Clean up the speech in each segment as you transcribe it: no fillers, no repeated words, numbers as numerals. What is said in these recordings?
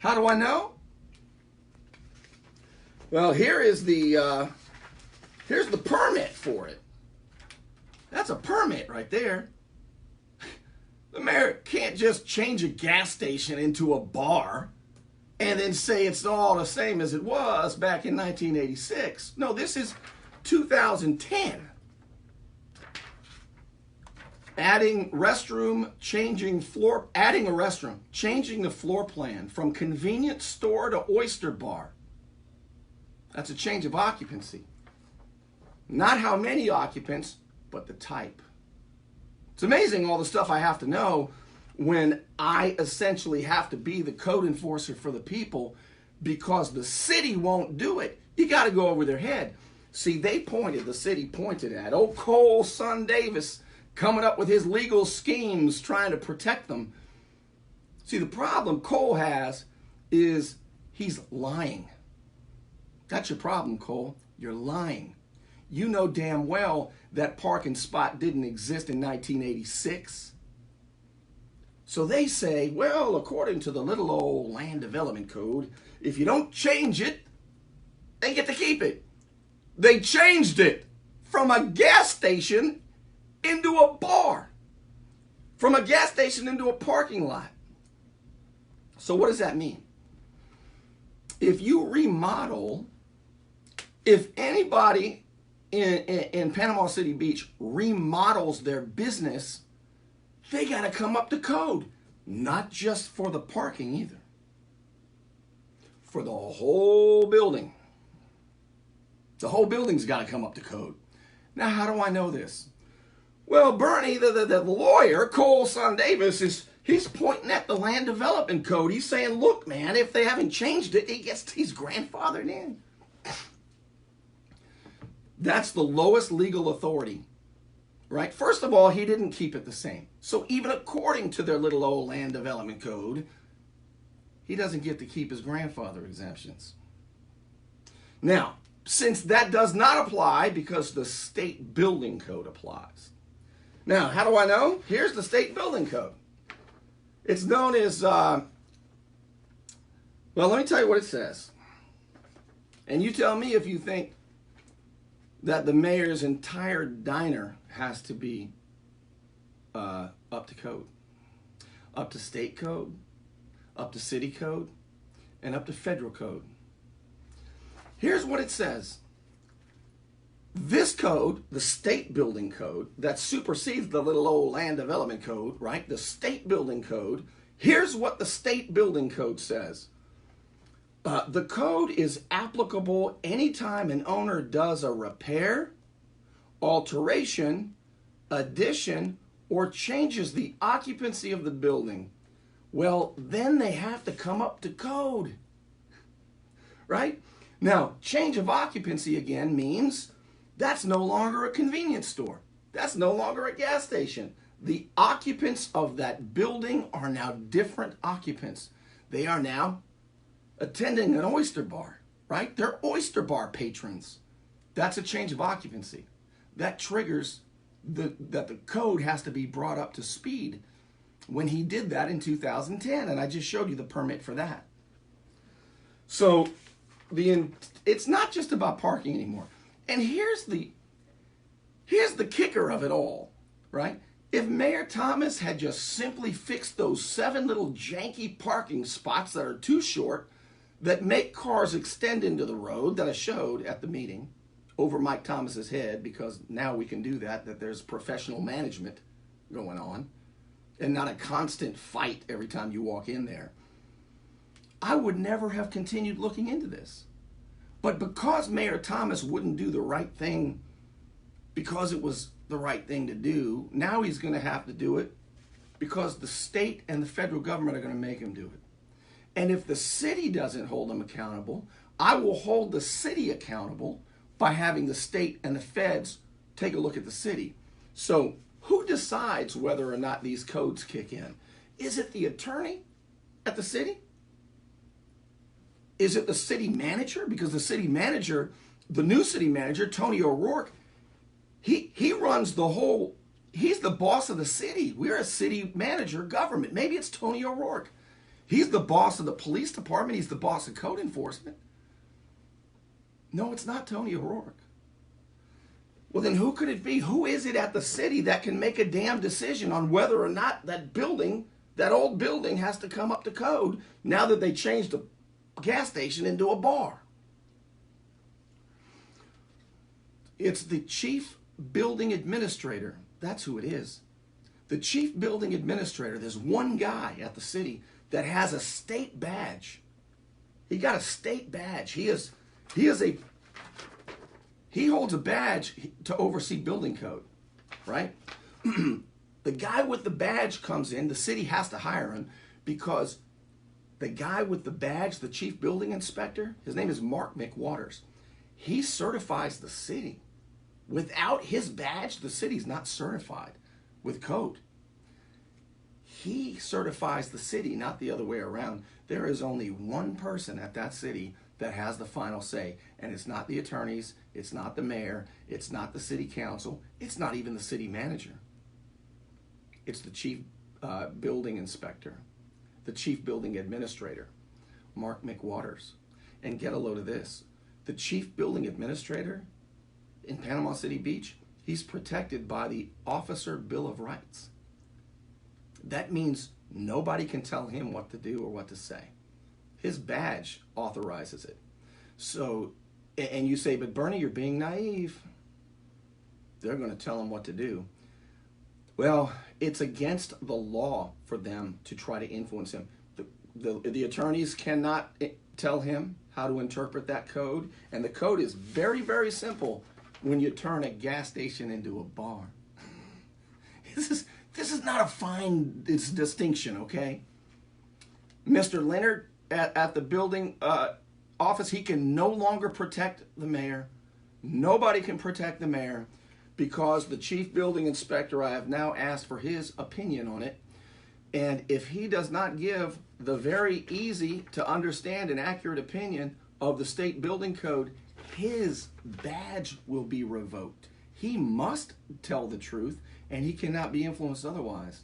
How do I know? Well, here's the permit for it. That's a permit right there. The mayor can't just change a gas station into a bar and then say it's all the same as it was back in 1986. No, this is 2010. Adding a restroom, changing the floor plan from convenience store to oyster bar. That's a change of occupancy. Not how many occupants, but the type. It's amazing all the stuff I have to know when I essentially have to be the code enforcer for the people because the city won't do it. You got to go over their head. See, the city pointed at old Cole Son Davis coming up with his legal schemes trying to protect them. See, the problem Cole has is he's lying. That's your problem, Cole. You're lying. You know damn well that parking spot didn't exist in 1986. So they say, well, according to the little old land development code, if you don't change it, they get to keep it. They changed it from a gas station into a bar, from a gas station into a parking lot. So what does that mean? If you remodel, if anybody in Panama City Beach remodels their business, they got to come up to code, not just for the parking either, for the whole building. The whole building's got to come up to code. Now, how do I know this? Well, Bernie, the lawyer, Cole Son Davis, he's pointing at the land development code. He's saying, look, man, if they haven't changed it, he's grandfathered in. That's the lowest legal authority, right? First of all, he didn't keep it the same. So even according to their little old land development code, he doesn't get to keep his grandfather exemptions. Now, since that does not apply because the state building code applies. Now, how do I know? Here's the state building code. It's known as, well, let me tell you what it says. And you tell me if you think that the mayor's entire diner has to be up to code, up to state code, up to city code, and up to federal code. Here's what it says. This code, the state building code, that supersedes the little old land development code, right? The state building code. Here's what the state building code says. The code is applicable anytime an owner does a repair, alteration, addition, or changes the occupancy of the building. Well, then they have to come up to code, right? Now, change of occupancy again means that's no longer a convenience store. That's no longer a gas station. The occupants of that building are now different occupants. They are now attending an oyster bar, right? They're oyster bar patrons. That's a change of occupancy. That triggers that the code has to be brought up to speed when he did that in 2010. And I just showed you the permit for that. So it's not just about parking anymore. And here's the kicker of it all, right? If Mayor Thomas had just simply fixed those 7 little janky parking spots that are too short, that make cars extend into the road that I showed at the meeting over Mike Thomas's head, because now we can do that there's professional management going on and not a constant fight every time you walk in there, I would never have continued looking into this. But because Mayor Thomas wouldn't do the right thing because it was the right thing to do, now he's going to have to do it because the state and the federal government are going to make him do it. And if the city doesn't hold him accountable, I will hold the city accountable by having the state and the feds take a look at the city. So who decides whether or not these codes kick in? Is it the attorney at the city? Is it the city manager? Because the city manager, the new city manager, Tony O'Rourke, he runs the whole, he's the boss of the city. We're a city manager government. Maybe it's Tony O'Rourke. He's the boss of the police department. He's the boss of code enforcement. No, it's not Tony O'Rourke. Well, then who could it be? Who is it at the city that can make a damn decision on whether or not that building, that old building, has to come up to code now that they changed the gas station into a bar? It's the chief building administrator. That's who it is. The chief building administrator. There's one guy at the city that has a state badge. He got a state badge. He holds a badge to oversee building code, right? The guy with the badge comes in. The city has to hire him because the guy with the badge, the chief building inspector, his name is Mark McWaters. He certifies the city. Without his badge, the city's not certified with code. He certifies the city, not the other way around. There is only one person at that city that has the final say, and it's not the attorneys, it's not the mayor, it's not the city council, it's not even the city manager. It's the chief building inspector, the chief building administrator, Mark McWaters. And get a load of this. The chief building administrator in Panama City Beach, he's protected by the Officer Bill of Rights. That means nobody can tell him what to do or what to say. His badge authorizes it. So, and you say, but Bernie, you're being naive. They're going to tell him what to do. Well, it's against the law for them to try to influence him. The attorneys cannot tell him how to interpret that code. And the code is very, very simple when you turn a gas station into a bar. This is not a fine distinction, okay? Mr. Leonard at the building office, he can no longer protect the mayor. Nobody can protect the mayor because the chief building inspector, I have now asked for his opinion on it. And if he does not give the very easy to understand and accurate opinion of the state building code, his badge will be revoked. He must tell the truth, and he cannot be influenced otherwise.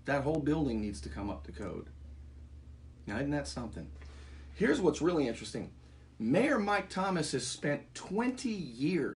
That whole building needs to come up to code. Now, isn't that something? Here's what's really interesting. Mayor Mike Thomas has spent 20 years